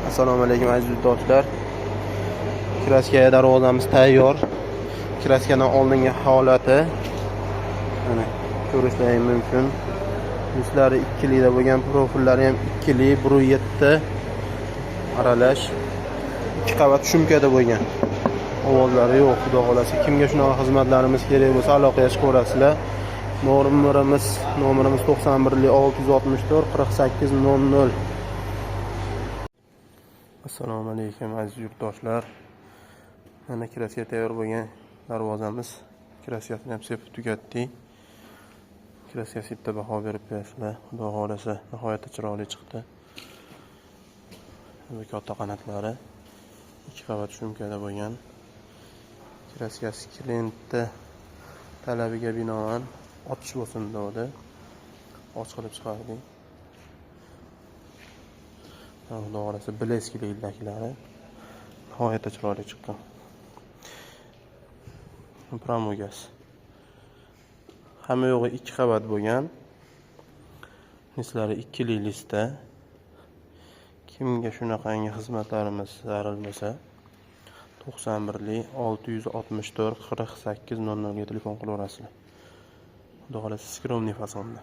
Assalomu alaykum aziz do'stlar. Kraskaga darvozamiz tayyor. Kraskaning oldingi holati mana ko'rishlaringiz mumkin. Yuslari ikkilikda bo'lgan, profillari ham ikkilik, 1.7 aralash. 2 qavat shumkada bo'lgan. Ovozlari yo'q, xudo xolasa. Kimga shunaqa xizmatlarimiz kerak bo'lsa, aloqaga chiqaverasizlar. Nomerimiz 91 664 48 00. Assalomu alaykum aziz yurtdoshlar. Mana kraska tayyor bo'lgan darvozamiz. Kraskasini ham sepib tugatdik. Kraskasi bitta baho berib berasizlar. Xudo xolasa, nihoyatda chiroyli chiqdi. Bu katta qanotlari 2 qavat shumkada bo'lgan. Kraskasi klientning talabiga binoan ochish bo'lsin dedi. Och qilib chiqardik. Xudo xolasa bileskili laklari nihoyatda chiroyli chiqqan. Promogas. Hamma yo'g'i 2 qavat bo'lgan. Nislari ikkilik listda. Kimga shunaqangi xizmatlarimiz zarur bo'lsa 91 664 48 00 ga telefon qilaverasizlar. Xudo xolasa skromniy fasonda.